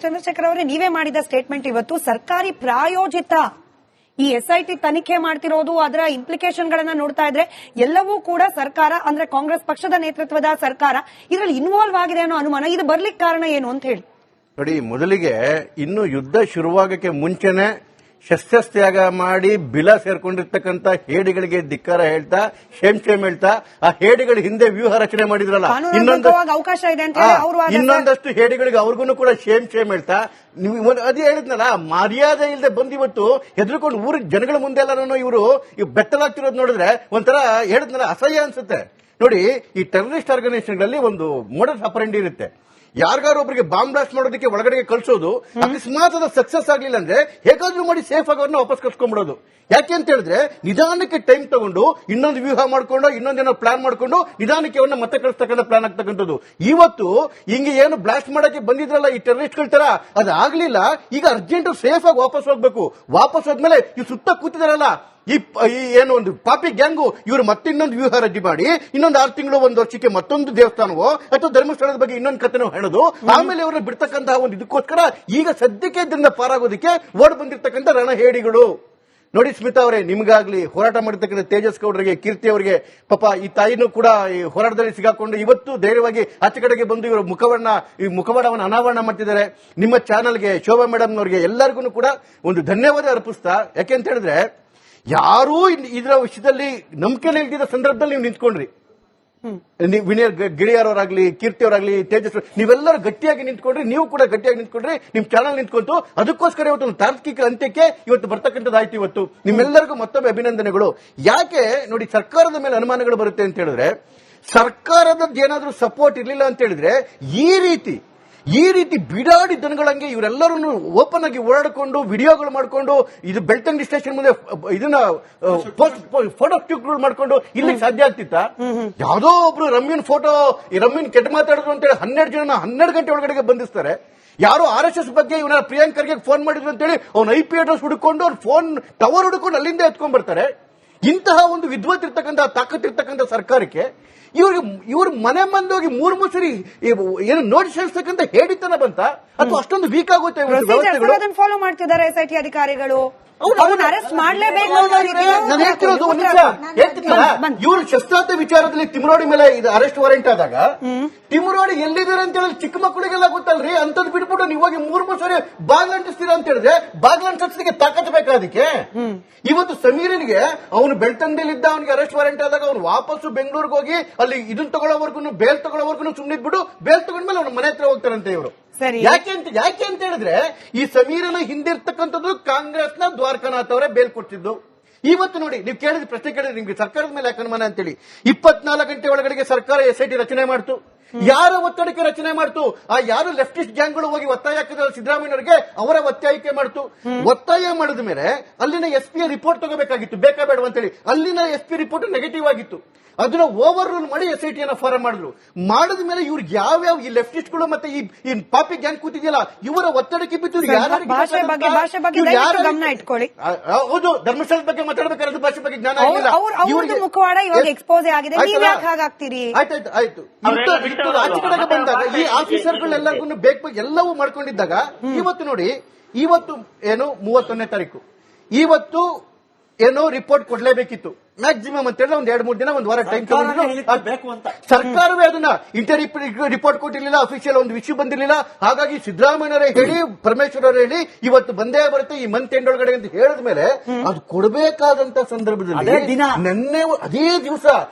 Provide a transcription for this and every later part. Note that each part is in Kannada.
ಚಂದ್ರಶೇಖರ್ ಅವರೇ, ನೀವೇ ಮಾಡಿದ ಸ್ಟೇಟ್ಮೆಂಟ್ ಇವತ್ತು ಸರ್ಕಾರಿ ಪ್ರಾಯೋಜಿತ ಈ ಎಸ್ಐಟಿ ತನಿಖೆ ಮಾಡ್ತಿರೋದು, ಅದರ ಇಂಪ್ಲಿಕೇಶನ್ ಗಳನ್ನ ನೋಡ್ತಾ ಇದ್ರೆ ಎಲ್ಲವೂ ಕೂಡ ಸರ್ಕಾರ ಅಂದ್ರೆ ಕಾಂಗ್ರೆಸ್ ಪಕ್ಷದ ನೇತೃತ್ವದ ಸರ್ಕಾರ ಇದರಲ್ಲಿ ಇನ್ವಾಲ್ವ್ ಆಗಿದೆ ಅನ್ನೋ ಅನುಮಾನ. ಇದು ಬರ್ಲಿಕ್ಕೆ ಕಾರಣ ಏನು ಅಂತ ಹೇಳಿ ನೋಡಿ. ಮೊದಲಿಗೆ ಇನ್ನು ಯುದ್ಧ ಶುರುವಾಗಕ್ಕೆ ಮುಂಚೆನೆ ಶಸ್ತ್ರತ್ಯಾಗ ಮಾಡಿ ಬಿಲ ಸೇರ್ಕೊಂಡಿರ್ತಕ್ಕಂಥ ಹೇಡಿಗಳಿಗೆ ಧಿಕ್ಕಾರ ಹೇಳ್ತಾ ಶೇಮ್ ಹೇಳ್ತಾ ಆ ಹೇಡಿಗಳ ಹಿಂದೆ ವ್ಯೂಹ ರಚನೆ ಮಾಡಿದ್ರಲ್ಲ, ಅವಕಾಶ ಇದೆ ಅಂತ ಹೇಳಿ ಇನ್ನೊಂದಷ್ಟು ಹೇಡಿಗಳಿಗೆ ಅವ್ರಿಗೂ ಕೂಡ ಶೇಮ್ ಹೇಳ್ತಾ ನೀವು ಅದೇ ಹೇಳಿದ್ನಲ್ಲ, ಮರ್ಯಾದೆ ಇಲ್ಲದೆ ಬಂದು ಇವತ್ತು ಹೆದರ್ಕೊಂಡು ಊರಿಗೆ ಜನಗಳ ಮುಂದೆ ಎಲ್ಲ ಇವರು ಬೆತ್ತಲಾಗ್ತಿರೋದು ನೋಡಿದ್ರೆ ಒಂಥರ ಹೇಳಿದ್ನಲ್ಲ ಅಸಹ್ಯ ಅನ್ಸುತ್ತೆ. ನೋಡಿ, ಈ ಟೆರರಿಸ್ಟ್ ಆರ್ಗನೈಸೇಷನ್ಗಳಲ್ಲಿ ಒಂದು ಮೋಡಸ್ ಆಪರೆಂಡಿ ಇರುತ್ತೆ. ಯಾರಿಗಾರು ಒಬ್ಬರಿಗೆ ಬಾಂಬ್ ಬ್ಲಾಸ್ಟ್ ಮಾಡೋದಕ್ಕೆ ಒಳಗಡೆಗೆ ಕಳಿಸೋದು, ಅಕಸ್ಮಾತ್ ಅದು ಸಕ್ಸಸ್ ಆಗ್ಲಿಲ್ಲ ಅಂದ್ರೆ ಹೇಗಾದ್ರೂ ಮಾಡಿ ಸೇಫ್ ಆಗಿ ಅವ್ರನ್ನ ವಾಪಸ್ ಕಳ್ಸ್ಕೊಂಡ್ಬಿಡೋದು. ಯಾಕೆ ಅಂತ ಹೇಳಿದ್ರೆ ನಿಧಾನಕ್ಕೆ ಟೈಮ್ ತಗೊಂಡು ಇನ್ನೊಂದು ವ್ಯೂಹ ಮಾಡ್ಕೊಂಡು ಇನ್ನೊಂದೇನೋ ಪ್ಲಾನ್ ಮಾಡ್ಕೊಂಡು ನಿಧಾನಕ್ಕೆ ಅವನ್ನ ಮತ್ತೆ ಕಳಿಸ್ತಕ್ಕಂಥ ಪ್ಲಾನ್ ಆಗ್ತಕ್ಕಂಥದ್ದು. ಇವತ್ತು ಹಿಂಗೆ ಏನು ಬ್ಲಾಸ್ಟ್ ಮಾಡಕ್ಕೆ ಬಂದಿದ್ರಲ್ಲ ಈ ಟೆರರಿಸ್ಟ್ಗಳ ತರ, ಅದಾಗ್ಲಿಲ್ಲ. ಈಗ ಅರ್ಜೆಂಟ್ ಸೇಫ್ ಆಗಿ ವಾಪಸ್ ಹೋಗ್ಬೇಕು. ವಾಪಸ್ ಹೋದ್ಮೇಲೆ ಈ ಸುತ್ತ ಕೂತಿದಾರಲ್ಲ ಈ ಏನು ಒಂದು ಪಾಪಿ ಗ್ಯಾಂಗು, ಇವರು ಮತ್ತೆ ಇನ್ನೊಂದು ವ್ಯೂಹ ರಚನೆ ಮಾಡಿ ಇನ್ನೊಂದು 6 ತಿಂಗಳು 1 ವರ್ಷಕ್ಕೆ ಮತ್ತೊಂದು ದೇವಸ್ಥಾನವೋ ಅಥವಾ ಧರ್ಮಸ್ಥಳದ ಬಗ್ಗೆ ಇನ್ನೊಂದು ಕಥೆನೋ ಹೇಳೋದು, ಆಮೇಲೆ ಅವರನ್ನ ಬಿಡ್ತಕ್ಕಂತಹ ಒಂದು ಇದಕ್ಕೋಸ್ಕರ ಈಗ ಸದ್ಯಕ್ಕೆ ಇದರಿಂದ ಪಾರಾಗೋದಕ್ಕೆ ಓಡ್ ಬಂದಿರತಕ್ಕಂಥ ರಣಹೇಡಿಗಳು. ನೋಡಿ ಸ್ಮಿತಾ ಅವರೇ, ನಿಮಗಾಗ್ಲಿ ಹೋರಾಟ ಮಾಡಿರ್ತಕ್ಕಂಥ ತೇಜಸ್ ಗೌಡರಿಗೆ, ಕೀರ್ತಿ ಅವರಿಗೆ, ಪಾಪ ಈ ತಾಯಿನೂ ಕೂಡ ಈ ಹೋರಾಟದಲ್ಲಿ ಸಿಗಾಕೊಂಡು ಇವತ್ತು ಧೈರ್ಯವಾಗಿ ಆಚೆ ಕಡೆಗೆ ಬಂದು ಇವರು ಮುಖವಾಡವನ್ನು ಅನಾವರಣ ಮಾಡ್ತಿದ್ದಾರೆ. ನಿಮ್ಮ ಚಾನಲ್ಗೆ, ಶೋಭಾ ಮೇಡಮ್ ಅವರಿಗೆ ಎಲ್ಲರಿಗೂ ಕೂಡ ಒಂದು ಧನ್ಯವಾದ ಅರ್ಪಿಸ್ತಾ, ಯಾಕೆ ಅಂತ ಹೇಳಿದ್ರೆ ಯಾರೂ ಇದರ ವಿಷಯದಲ್ಲಿ ನಂಬಿಕೆ ಇಲ್ದಿದ್ದ ಸಂದರ್ಭದಲ್ಲಿ ನೀವು ನಿಂತ್ಕೊಂಡ್ರಿ. ವಿನಯ್ ಗಿಳಿಯಾರವರಾಗ್ಲಿ, ಕೀರ್ತಿ ಅವರಾಗ್ಲಿ, ತೇಜಸ್, ನೀವೆಲ್ಲರೂ ಗಟ್ಟಿಯಾಗಿ ನಿಂತ್ಕೊಂಡ್ರಿ. ನೀವು ಕೂಡ ಗಟ್ಟಿಯಾಗಿ ನಿಂತ್ಕೊಂಡ್ರಿ. ನಿಮ್ ಚಾನಲ್ ನಿಂತ್ಕೊಂತು. ಅದಕ್ಕೋಸ್ಕರ ಇವತ್ತು ಒಂದು ತಾರ್ಕಿಕ ಅಂತ್ಯಕ್ಕೆ ಇವತ್ತು ಬರ್ತಕ್ಕಂಥದ್ದಾಯ್ತು. ಇವತ್ತು ನಿಮ್ಮೆಲ್ಲರಿಗೂ ಮತ್ತೊಮ್ಮೆ ಅಭಿನಂದನೆಗಳು. ಯಾಕೆ ನೋಡಿ, ಸರ್ಕಾರದ ಮೇಲೆ ಅನುಮಾನಗಳು ಬರುತ್ತೆ ಅಂತ ಹೇಳಿದ್ರೆ, ಸರ್ಕಾರದ ಏನಾದ್ರೂ ಸಪೋರ್ಟ್ ಇರಲಿಲ್ಲ ಅಂತ ಹೇಳಿದ್ರೆ ಈ ರೀತಿ ಬಿಡಾಡಿ ದನಗಳಂಗೆ ಇವರೆಲ್ಲರೂ ಓಪನ್ ಆಗಿ ಓಡಾಡಿಕೊಂಡು ವಿಡಿಯೋಗಳು ಮಾಡಿಕೊಂಡು ಇದು ಬೆಳ್ತಂಗಡಿ ಸ್ಟೇಷನ್ ಮುಂದೆ ಇದನ್ನ ಫೋಟೋ ಕ್ಲಿಕ್ಗಳು ಮಾಡ್ಕೊಂಡು ಇಲ್ಲಿಗೆ ಸಾಧ್ಯ ಆಗ್ತಿತ್ತ? ಯಾವುದೋ ಒಬ್ರು ರಮ್ಯನ್ ಕೆಟ್ಟ ಮಾತಾಡಿದ್ರು ಅಂತೇಳಿ 12 ಜನ 12 ಗಂಟೆ ಒಳಗಡೆಗೆ ಬಂಧಿಸ್ತಾರೆ. ಯಾರೋ RSS ಬಗ್ಗೆ ಇವನ ಪ್ರಿಯಾಂಕರ್ಗೆ ಫೋನ್ ಮಾಡಿದ್ರು ಅಂತೇಳಿ ಅವ್ನ IP ಅಡ್ರೆಸ್ ಹುಡುಕೊಂಡು ಅವ್ರ ಫೋನ್ ಟವರ್ ಹುಡುಕೊಂಡು ಅಲ್ಲಿಂದ ಎತ್ಕೊಂಡ್ ಬರ್ತಾರೆ. ಇಂತಹ ಒಂದು ವಿದ್ವತ್ ಇರ್ತಕ್ಕಂಥ ತಾಕತ್ ಇರ್ತಕ್ಕಂಥ ಸರ್ಕಾರಕ್ಕೆ ಇವ್ರ ಮನೆ ಮಂದೋಗಿ 3 ಸರಿ ಏನು ನೋಟಿಸ್ ಹೇಳ್ತಕ್ಕಂಥ ಹೇಡಿತನ ಬಂತ ಅಥವಾ ಅಷ್ಟೊಂದು ವೀಕ್ ಆಗುತ್ತೆ ವ್ಯವಸ್ಥೆಗಳು? ಫಾಲೋ ಮಾಡ್ತಿದ್ದಾರೆ SIT ಅಧಿಕಾರಿಗಳು. ಅರೆಸ್ಟ್ ಮಾಡಲೇಬೇಕು. ನಾನು ಹೇಳ್ತಿರೋದು ಒಂದು ನಿಮಿಷ ಹೇಳ್ತಿದ್ದಲ್ಲ, ಇವರು ಶಸ್ತ್ರಾಸ್ತ್ರ ವಿಚಾರದಲ್ಲಿ ತಿಮ್ರೋಡಿ ಮೇಲೆ ಇದು ಅರೆಸ್ಟ್ ವಾರೆಂಟ್ ಆದಾಗ ತಿಮ್ರೋಡಿ ಎಲ್ಲಿದ್ದಾರೆ ಅಂತ ಹೇಳಿ ಚಿಕ್ಕ ಮಕ್ಕಳಿಗೆಲ್ಲ ಗೊತ್ತಲ್ರಿ. ಅಂತದ್ ಬಿಟ್ಬಿಟ್ಟು ನೀವಾಗಿ 3 ಸರಿ ಬಾಗ್ಲ ಅಂಟಿಸ್ತೀರಾ ಅಂತ ಹೇಳಿದ್ರೆ ಬಾಗ್ಲ ಅಂಟಿಸೋದಕ್ಕೆ ತಾಕತ್ ಬೇಕಾದಕ್ಕೆ. ಇವತ್ತು ಸಮೀರನಿಗೆ ಅವನು ಬೆಳ್ತಂಗಡಿಯಲ್ಲಿದ್ದ, ಅವನಿಗೆ ಅರೆಸ್ಟ್ ವಾರೆಂಟ್ ಆದಾಗ ಅವನು ವಾಪಸ್ಸು ಬೆಂಗಳೂರಿಗೆ ಹೋಗಿ ಅಲ್ಲಿ ಇದನ್ನ ತಗೊಳ್ಳೋವರ್ಗು ಬೇಲ್ ತಗೊಳ್ಳೋವರ್ಗು ಸುಮ್ಮನಿದ್ಬಿಟ್ಟು ಬೇಲ್ ತಗೊಂಡ್ಮೇಲೆ ಅವನ ಮನೆ ಹತ್ರ ಹೋಗ್ತಾರಂತೆ ಇವರು. ಯಾಕೆ ಅಂತ ಹೇಳಿದ್ರೆ ಈ ಸಮೀರನ ಹಿಂದಿರ್ತಕ್ಕಂಥದ್ದು ಕಾಂಗ್ರೆಸ್ನ ದ್ವಾರಕಾನಾಥ್ ಅವರೇ ಬೇಲ್ ಕೊಡ್ತಿದ್ದು. ಇವತ್ತು ನೋಡಿ, ನೀವು ಕೇಳಿದ ಪ್ರಶ್ನೆ ಕೇಳಿದ್ರೆ ನಿಮ್ಗೆ ಸರ್ಕಾರದ ಮೇಲೆ ಯಾಕೆ ಅನುಮಾನ ಅಂತೇಳಿ 24 ಗಂಟೆ ಒಳಗಡೆಗೆ ಸರ್ಕಾರ SIT ರಚನೆ ಮಾಡ್ತು. ಯಾರ ಒತ್ತಡಕ್ಕೆ ರಚನೆ ಮಾಡ್ತು? ಆ ಯಾರು ಲೆಫ್ಟಿಸ್ಟ್ ಗ್ಯಾಂಗ್ಗಳು ಹೋಗಿ ಒತ್ತಾಯ ಹಾಕಿದ್ರೆ ಸಿದ್ದರಾಮಯ್ಯನವರಿಗೆ ಅವರ ಒತ್ತಾಯಕ್ಕೆ ಮಾಡ್ತು. ಒತ್ತಾಯ ಮಾಡಿದ ಮೇಲೆ ಅಲ್ಲಿನ SP ರಿಪೋರ್ಟ್ ತಗೋಬೇಕಾಗಿತ್ತು, ಬೇಕಾ ಬೇಡ ಅಂತೇಳಿ. ಅಲ್ಲಿನ SP ರಿಪೋರ್ಟ್ ನೆಗೆಟಿವ್ ಆಗಿತ್ತು. ಅದನ್ನ ಓವರ್ ರೂಲ್ ಮಾಡಿ SIT ಫಾರಂ ಮಾಡಿದ್ರು. ಮಾಡಿದ ಮೇಲೆ ಇವ್ರು ಯಾವ್ಯಾವ ಈ ಲೆಫ್ಟಿಸ್ಟ್ಗಳು ಮತ್ತೆ ಈ ಪಾಪಿ ಗ್ಯಾಂಗ್ ಕೂತಿದೆಯಲ್ಲ ಇವರ ಒತ್ತಡಕ್ಕೆ ಬಿದ್ದು ಗಮನ ಇಟ್ಕೊಳ್ಳಿ. ಹೌದು, ಧರ್ಮಸ್ಥಳದ ಬಗ್ಗೆ ಮಾತಾಡಬೇಕಾದ್ರೆ ಭಾಷೆ ಬಗ್ಗೆ ಜ್ಞಾನ ಮುಖವಾಡ ಇವಾಗ ಎಕ್ಸ್ಪೋಸ್ ಆಗಿದೆ. ಹಾಗಾಗ್ತೀರಿ? ಆಯ್ತು. ಆಚೆ ಕಡೆಗೆ ಬಂದಾಗ ಈ ಆಫೀಸರ್ಗಳೆಲ್ಲರಿಗೂ ಬೇಕು ಎಲ್ಲವೂ ಮಾಡ್ಕೊಂಡಿದ್ದಾಗ ಇವತ್ತು ನೋಡಿ, ಇವತ್ತು ಏನು 31ನೇ ತಾರೀಕು, ಇವತ್ತು ಏನೋ ರಿಪೋರ್ಟ್ ಕೊಡ್ಲೇಬೇಕಿತ್ತು ಮ್ಯಾಕ್ಸಿಮಮ್ ಅಂತ ಹೇಳಿದ್ರೆ 2-3 ದಿನ, 1 ವಾರ ಟೈಮ್ ತಗೊಂಡಿದ್ರು. ಸರ್ಕಾರವೇ ಅದನ್ನ ರಿಪೋರ್ಟ್ ಕೊಟ್ಟಿರ್ಲಿಲ್ಲ, ಅಫಿಷಿಯಲ್ ಒಂದು ವಿಷಯ ಬಂದಿರಲಿಲ್ಲ. ಹಾಗಾಗಿ ಸಿದ್ದರಾಮಯ್ಯರೇ ಹೇಳಿ, ಪರಮೇಶ್ವರ ಹೇಳಿ ಇವತ್ತು ಬಂದೇ ಬರುತ್ತೆ ಈ ಮಂತ್ ಎಂಡ್ ಒಳಗಡೆ ಅಂತ ಹೇಳಿದ ಮೇಲೆ ಅದು ಕೊಡಬೇಕಾದಂತ ಸಂದರ್ಭದಲ್ಲಿ ನಿನ್ನೆ ಅದೇ ದಿವಸ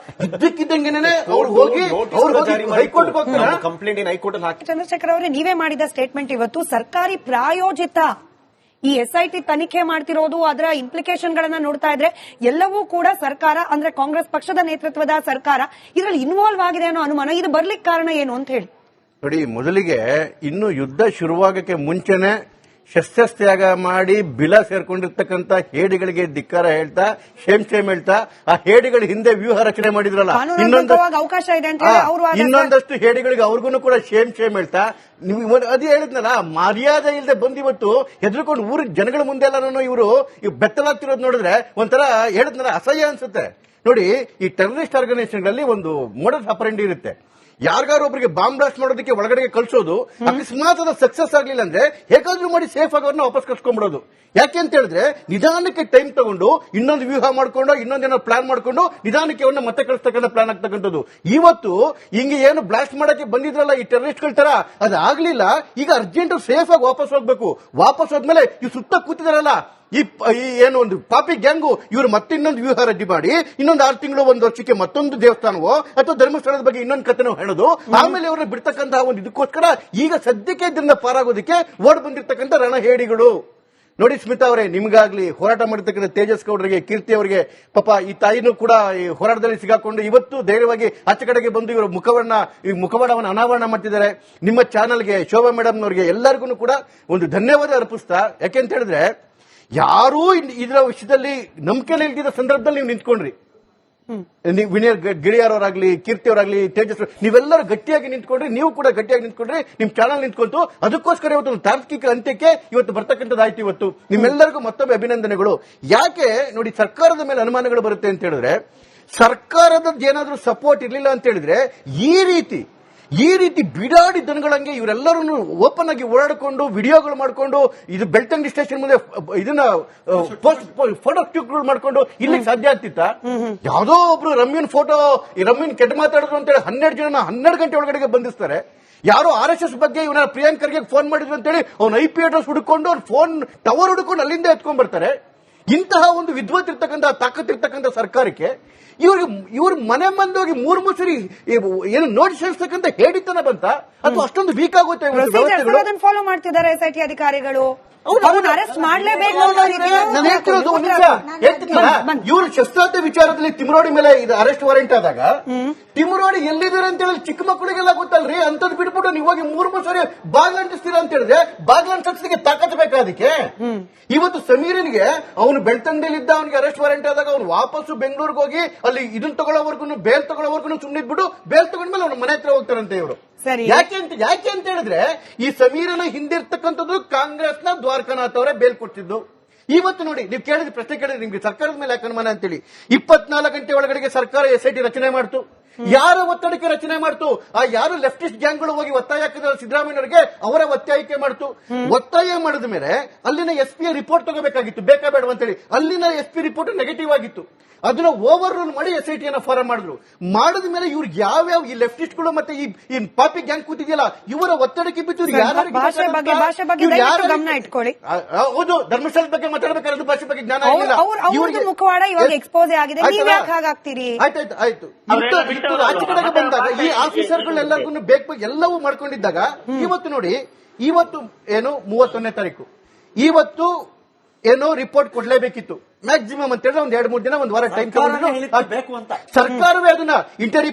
ಇದ್ದಕ್ಕಿದ್ದಂಗೆನೆ ಅವ್ರು ಹೋಗಿ ಹೈಕೋರ್ಟ್ ಹೋಗ್ತಾರೆ, ಕಂಪ್ಲೇಂಟ್ ಹೈಕೋರ್ಟ್ ಹಾಕಿ. ಚಂದ್ರಶೇಖರ್ ಅವರೇ, ನೀವೇ ಮಾಡಿದ ಸ್ಟೇಟ್ಮೆಂಟ್ ಇವತ್ತು ಸರ್ಕಾರಿ ಪ್ರಾಯೋಜಿತ ಈ SIT ತನಿಖೆ ಮಾಡ್ತಿರೋದು, ಅದರ ಇಂಪ್ಲಿಕೇಶನ್ ಗಳನ್ನ ನೋಡ್ತಾ ಇದ್ರೆ ಎಲ್ಲವೂ ಕೂಡ ಸರ್ಕಾರ ಅಂದ್ರೆ ಕಾಂಗ್ರೆಸ್ ಪಕ್ಷದ ನೇತೃತ್ವದ ಸರ್ಕಾರ ಇದರಲ್ಲಿ ಇನ್ವಾಲ್ವ್ ಆಗಿದೆ ಅನ್ನೋ ಅನುಮಾನ. ಇದು ಬರ್ಲಿಕ್ಕೆ ಕಾರಣ ಏನು ಅಂತ ಹೇಳಿ ನೋಡಿ. ಮೊದಲಿಗೆ ಇನ್ನು ಯುದ್ಧ ಶುರುವಾಗಕ್ಕೆ ಮುಂಚೆನೆ ಶಸ್ತ್ರತ್ಯಾಗ ಮಾಡಿ ಬಿಲ ಸೇರ್ಕೊಂಡಿರ್ತಕ್ಕಂಥ ಹೇಡಿಗಳಿಗೆ ಧಿಕ್ಕಾರ ಹೇಳ್ತಾ ಶೇಮ್ ಹೇಳ್ತಾ ಆ ಹೇಡಿಗಳ ಹಿಂದೆ ವ್ಯೂಹ ರಚನೆ ಮಾಡಿದ್ರಲ್ಲ, ಅವಕಾಶ ಇದೆ ಅಂತ ಹೇಳಿ ಇನ್ನೊಂದಷ್ಟು ಹೇಡಿಗಳಿಗೆ ಅವ್ರಿಗೂ ಕೂಡ ಶೇಮ್ ಹೇಳ್ತಾ ನೀವು ಅದೇ ಹೇಳಿದ್ನಲ್ಲ, ಮರ್ಯಾದೆ ಇಲ್ಲದೆ ಬಂದು ಇವತ್ತು ಹೆದರ್ಕೊಂಡು ಊರಿಗೆ ಜನಗಳ ಮುಂದೆ ಎಲ್ಲ ಇವರು ಬೆತ್ತಲಾಗ್ತಿರೋದು ನೋಡಿದ್ರೆ ಒಂಥರ ಹೇಳಿದ್ನಲ್ಲ ಅಸಹ್ಯ ಅನ್ಸುತ್ತೆ. ನೋಡಿ, ಈ ಟೆರರಿಸ್ಟ್ ಆರ್ಗನೈಸೇಷನ್ಗಳಲ್ಲಿ ಒಂದು ಮೋಡಸ್ ಆಪರೆಂಡಿ ಇರುತ್ತೆ. ಯಾರಿಗಾರು ಒಬ್ಬರಿಗೆ ಬಾಂಬ್ ಬ್ಲಾಸ್ಟ್ ಮಾಡೋದಕ್ಕೆ ಒಳಗಡೆ ಕಳ್ಸೋದು, ಅಕಸ್ಮಾತ್ ಅದ ಸಕ್ಸಸ್ ಆಗ್ಲಿಲ್ಲ ಅಂದ್ರೆ ಹೇಗಾದ್ರೂ ಮಾಡಿ ಸೇಫ್ ಆಗಿ ಅವ್ರನ್ನ ವಾಪಸ್ ಕಳ್ಸ್ಕೊಂಡ್ಬಿಡೋದು. ಯಾಕೆ ಅಂತ ಹೇಳಿದ್ರೆ ನಿಧಾನಕ್ಕೆ ಟೈಮ್ ತಗೊಂಡು ಇನ್ನೊಂದು ವ್ಯೂಹ ಮಾಡ್ಕೊಂಡು ಇನ್ನೊಂದೇನೋ ಪ್ಲಾನ್ ಮಾಡ್ಕೊಂಡು ನಿಧಾನಕ್ಕೆ ಅವನ್ನ ಮತ್ತೆ ಕಳಿಸ್ತಕ್ಕಂಥ ಪ್ಲಾನ್ ಆಗ್ತಕ್ಕಂಥದ್ದು. ಇವತ್ತು ಹಿಂಗೆ ಏನು ಬ್ಲಾಸ್ಟ್ ಮಾಡಕ್ಕೆ ಬಂದಿದ್ರಲ್ಲ ಈ ಟೆರರಿಸ್ಟ್ಗಳ ತರ, ಅದಾಗ್ಲಿಲ್ಲ. ಈಗ ಅರ್ಜೆಂಟ್ ಸೇಫ್ ಆಗಿ ವಾಪಸ್ ಹೋಗ್ಬೇಕು. ವಾಪಸ್ ಹೋದ್ಮೇಲೆ ಇವ್ ಸುತ್ತ ಕೂತಿದಾರಲ್ಲ ಈ ಏನು ಒಂದು ಪಾಪಿ ಗ್ಯಾಂಗು, ಇವರು ಮತ್ತೆ ಇನ್ನೊಂದು ವ್ಯೂಹ ರೆಡಿ ಮಾಡಿ ಇನ್ನೊಂದು 6 ತಿಂಗಳು 1 ವರ್ಷಕ್ಕೆ ಮತ್ತೊಂದು ದೇವಸ್ಥಾನವೋ ಅಥವಾ ಧರ್ಮಸ್ಥಳದ ಬಗ್ಗೆ ಇನ್ನೊಂದು ಕಥೆನೋ ಹೇಳೋದು, ಆಮೇಲೆ ಅವ್ರನ್ನ ಬಿಡ್ತಕ್ಕಂತಹ ಒಂದು ಇದಕ್ಕೋಸ್ಕರ ಈಗ ಸದ್ಯಕ್ಕೆ ಇದರಿಂದ ಪಾರಾಗೋದಕ್ಕೆ ಓಡ್ ಬಂದಿರ್ತಕ್ಕಂಥ ರಣಹೇಡಿಗಳು. ನೋಡಿ ಸ್ಮಿತಾ ಅವರೇ, ನಿಮ್ಗಾಗ್ಲಿ, ಹೋರಾಟ ಮಾಡಿರ್ತಕ್ಕಂಥ ತೇಜಸ್ ಗೌಡರಿಗೆ, ಕೀರ್ತಿ ಅವರಿಗೆ, ಪಾಪ ಈ ತಾಯಿನೂ ಕೂಡ ಈ ಹೋರಾಟದಲ್ಲಿ ಸಿಗಾಕೊಂಡು ಇವತ್ತು ಧೈರ್ಯವಾಗಿ ಆಚೆ ಕಡೆಗೆ ಬಂದು ಇವರ ಮುಖವಾಡವನ್ನು ಅನಾವರಣ ಮಾಡ್ತಿದ್ದಾರೆ. ನಿಮ್ಮ ಚಾನೆಲ್ಗೆ, ಶೋಭಾ ಮೇಡಮ್ ಅವರಿಗೆ ಎಲ್ಲರಿಗೂ ಕೂಡ ಒಂದು ಧನ್ಯವಾದ ಅರ್ಪಿಸ್ತಾ. ಯಾಕೆಂತ ಹೇಳಿದ್ರೆ ಯಾರೂ ಇದರ ವಿಷಯದಲ್ಲಿ ನಂಬಿಕೆ ಇಲ್ದಿದ್ದ ಸಂದರ್ಭದಲ್ಲಿ ನೀವು ನಿಂತ್ಕೊಂಡ್ರಿ. ವಿನಯ್ ಗಿಳಿಯಾರವರಾಗ್ಲಿ, ಕೀರ್ತಿ ಅವರಾಗ್ಲಿ, ತೇಜಸ್, ನೀವೆಲ್ಲರೂ ಗಟ್ಟಿಯಾಗಿ ನಿಂತ್ಕೊಂಡ್ರಿ. ನೀವು ಕೂಡ ಗಟ್ಟಿಯಾಗಿ ನಿಂತ್ಕೊಂಡ್ರಿ. ನಿಮ್ ಚಾನಲ್ ನಿಂತ್ಕೊಂತು. ಅದಕ್ಕೋಸ್ಕರ ಇವತ್ತು ಒಂದು ತಾರ್ಕಿಕ ಅಂತ್ಯಕ್ಕೆ ಇವತ್ತು ಬರ್ತಕ್ಕಂಥದ್ದಾಯ್ತು. ಇವತ್ತು ನಿಮ್ಮೆಲ್ಲರಿಗೂ ಮತ್ತೊಮ್ಮೆ ಅಭಿನಂದನೆಗಳು. ಯಾಕೆ ನೋಡಿ ಸರ್ಕಾರದ ಮೇಲೆ ಅನುಮಾನಗಳು ಬರುತ್ತೆ ಅಂತ ಹೇಳಿದ್ರೆ, ಸರ್ಕಾರದ ಏನಾದ್ರೂ ಸಪೋರ್ಟ್ ಇರ್ಲಿಲ್ಲ ಅಂತ ಹೇಳಿದ್ರೆ ಈ ರೀತಿ ಬಿಡಾಡಿ ದನಗಳಂಗೆ ಇವರೆಲ್ಲರೂ ಓಪನ್ ಆಗಿ ಓಡಾಡಿಕೊಂಡು ವಿಡಿಯೋಗಳು ಮಾಡ್ಕೊಂಡು ಇದು ಬೆಳ್ತಂಗಡಿ ಸ್ಟೇಷನ್ ಮುಂದೆ ಇದನ್ನ ಫೋಟೋ ಕ್ಲಿಕ್ಗಳು ಮಾಡ್ಕೊಂಡು ಇಲ್ಲಿಗೆ ಸಾಧ್ಯ ಆಗ್ತಿತ್ತ? ಯಾವ್ದೋ ಒಬ್ರು ರಮ್ಯನ್ ಕೆಟ್ಟ ಮಾತಾಡಿದ್ರು ಅಂತೇಳಿ 12 ಜನ 12 ಗಂಟೆ ಒಳಗಡೆಗೆ ಬಂಧಿಸ್ತಾರೆ. ಯಾರೋ RSS ಬಗ್ಗೆ ಇವನ ಪ್ರಿಯಾಂಕರ್ಗೆ ಫೋನ್ ಮಾಡಿದ್ರು ಅಂತೇಳಿ ಅವ್ನ IP ಅಡ್ರೆಸ್ ಹುಡುಕೊಂಡು ಅವ್ನ ಫೋನ್ ಟವರ್ ಹುಡುಕೊಂಡು ಅಲ್ಲಿಂದ ಎತ್ಕೊಂಡ್ ಬರ್ತಾರೆ. ಇಂತಹ ಒಂದು ವಿದ್ವತ್ ಇರ್ತಕ್ಕಂಥ ತಾಕತ್ತಿರ್ತಕ್ಕಂಥ ಸರ್ಕಾರಕ್ಕೆ ಇವ್ರ ಮನೆ ಮಂದೋಗಿ 3 ಸರಿ ಏನು ನೋಡಿ ಸೇರಿಸ್ತಕ್ಕಂಥ ಹೇಡಿತನ ಬಂತ ಅಥವಾ ಅಷ್ಟೊಂದು ವೀಕ್ ಆಗುತ್ತೆ? ಫಾಲೋ ಮಾಡ್ತಿದ್ದಾರೆ SIT ಅಧಿಕಾರಿಗಳು. ಅರೆಸ್ಟ್ ಮಾಡಲೇಬೇಕು. ನಾನು ಹೇಳ್ತಿರೋದು ಒಂದು ನಿಮಿಷ ಹೇಳ್ತಿಲ್ಲ. ಇವರು ಶಸ್ತ್ರಾಸ್ತ್ರ ವಿಚಾರದಲ್ಲಿ ತಿಮರೋಡಿ ಮೇಲೆ ಇದು ಅರೆಸ್ಟ್ ವಾರೆಂಟ್ ಆದಾಗ ತಿಮರೋಡಿ ಎಲ್ಲಿದ್ದಾರೆ ಅಂತ ಹೇಳಿ ಚಿಕ್ಕ ಮಕ್ಕಳಿಗೆಲ್ಲ ಗೊತ್ತಲ್ರಿ. ಅಂತದ್ ಬಿಟ್ಬಿಟ್ಟು ನೀವು ಹೋಗಿ 3 ಸರಿ ಬಾಗ್ಲ ಅಂಟಿಸ್ತೀರಾ ಅಂತ ಹೇಳಿದ್ರೆ ಬಾಗ್ಲ ಅಂಟಿಸೋದಕ್ಕೆ ತಾಕತ್ ಬೇಕಾದಕ್ಕೆ. ಇವತ್ತು ಸಮೀರನ್ಗೆ ಅವನು ಬೆಳ್ತಂಗಡಿಯಲ್ಲಿದ್ದ, ಅವನಿಗೆ ಅರೆಸ್ಟ್ ವಾರೆಂಟ್ ಆದಾಗ ಅವನು ವಾಪಸ್ಸು ಬೆಂಗಳೂರಿಗೆ ಹೋಗಿ ಅಲ್ಲಿ ಇದನ್ನ ತಗೊಳ್ಳೋವರೆಗೂ ಬೇಲ್ ತಗೊಳ್ಳೋವರೆಗೂ ಸುಮ್ಮನಿದ್ಬಿಟ್ಟು ಬೇಲ್ ತಗೊಂಡ್ಮೇಲೆ ಅವನ ಮನೆ ಹತ್ರ ಹೋಗ್ತಾರಂತೆ ಇವರು. ಯಾಕೆ ಅಂತ ಹೇಳಿದ್ರೆ ಈ ಸಮೀರನ ಹಿಂದಿರ್ತಕ್ಕಂಥದ್ದು ಕಾಂಗ್ರೆಸ್ನ ದ್ವಾರಕಾನಾಥ್ ಅವರೇ ಬೇಲ್ ಕೊಡ್ತಿದ್ದು. ಇವತ್ತು ನೋಡಿ, ನೀವು ಪ್ರಶ್ನೆ ಕೇಳಿದ್ರೆ ನಿಮ್ಗೆ ಸರ್ಕಾರದ ಮೇಲೆ ಯಾಕೆ ಅನುಮಾನ ಅಂತೇಳಿ 24 ಗಂಟೆ ಒಳಗಡೆಗೆ ಸರ್ಕಾರ SIT ರಚನೆ ಮಾಡ್ತು. ಯಾರ ಒತ್ತಡಕ್ಕೆ ರಚನೆ ಮಾಡ್ತು? ಆ ಯಾರು ಲೆಫ್ಟಿಸ್ಟ್ ಗ್ಯಾಂಗ್ಗಳು ಹೋಗಿ ಒತ್ತಾಯ ಹಾಕಿದ ಸಿದ್ದರಾಮಯ್ಯನವರಿಗೆ ಅವರ ಒತ್ತಾಯಕ್ಕೆ ಮಾಡ್ತು. ಒತ್ತಾಯ ಮಾಡಿದ ಮೇಲೆ ಅಲ್ಲಿನ SP ರಿಪೋರ್ಟ್ ತಗೋಬೇಕಾಗಿತ್ತು, ಬೇಕಾ ಬೇಡ ಅಂತೇಳಿ. ಅಲ್ಲಿನ SP ರಿಪೋರ್ಟ್ ನೆಗೆಟಿವ್ ಆಗಿತ್ತು. ಅದನ್ನ ಓವರ್ ರೂಲ್ ಮಾಡಿ SIT ಅನ್ನ ಫಾರಂ ಮಾಡಿದ್ರು. ಮಾಡಿದ ಮೇಲೆ ಇವ್ರಿಗೆ ಯಾವ್ಯಾವ ಈ ಲೆಫ್ಟಿಸ್ಟ್ಗಳು ಮತ್ತೆ ಈ ಪಾಪಿ ಗ್ಯಾಂಗ್ ಕೂತಿದೆಯಲ್ಲ ಇವರ ಒತ್ತಡಕ್ಕೆ ಬಿದ್ದು ಗಮನ ಇಟ್ಕೊಳ್ಳಿ. ಹೌದು, ಧರ್ಮಸ್ಥಳದ ಬಗ್ಗೆ ಮಾತಾಡಬೇಕಾದ್ರೆ ಭಾಷೆ ಬಗ್ಗೆ ಜ್ಞಾನ ಇವ್ರಿಗೆ ಮುಖವಾಡ ಇವಾಗ ಎಕ್ಸ್ಪೋಸ್ ಆಗಿದೆ. ಹಾಗಾಗ್ತೀರಿ? ಆಯ್ತಾಯ್ತು. ಆಚೆ ಕಡೆಗೆ ಬಂದಾಗ ಈ ಆಫೀಸರ್ಗಳೆಲ್ಲರಿಗೂ ಬೇಕು ಎಲ್ಲವೂ ಮಾಡ್ಕೊಂಡಿದ್ದಾಗ ಇವತ್ತು ನೋಡಿ, ಇವತ್ತು ಏನು 31ನೇ ತಾರೀಕು, ಇವತ್ತು ಏನೋ ರಿಪೋರ್ಟ್ ಕೊಡ್ಲೇಬೇಕಿತ್ತು ಮ್ಯಾಕ್ಸಿಮಮ್ ಅಂತ ಹೇಳಿದ್ರೆ 1-2-3 ದಿನ, 1 ವಾರ ಟೈಮ್ ತಗೊಂಡಿದ್ರು. ಸರ್ಕಾರವೇ ಅದನ್ನ ಇಂಟರ್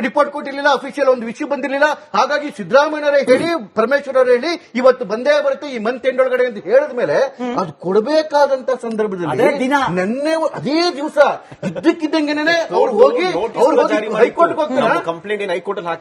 ರಿಪೋರ್ಟ್ ಕೊಟ್ಟಿರ್ಲಿಲ್ಲ, ಅಫಿಷಿಯಲ್ ಒಂದು ವಿಷಯ ಬಂದಿರಲಿಲ್ಲ. ಹಾಗಾಗಿ ಸಿದ್ದರಾಮಯ್ಯರೇ ಹೇಳಿ, ಪರಮೇಶ್ವರ್ ಅವರು ಹೇಳಿ ಇವತ್ತು ಬಂದೇ ಬರುತ್ತೆ ಈ ಮಂತ್ ಎಂಡ್ ಒಳಗಡೆ ಅಂತ ಹೇಳಿದ ಮೇಲೆ ಅದು ಕೊಡಬೇಕಾದಂತ ಸಂದರ್ಭದಲ್ಲಿ ನೆನ್ನೆ ಅದೇ ದಿವಸ ಇದ್ದಕ್ಕಿದ್ದಂಗೆನೆ ಅವ್ರು ಹೋಗಿ ಹೈಕೋರ್ಟ್ಗೆ ಹೋಗ್ತಾರೆ. Complaint high court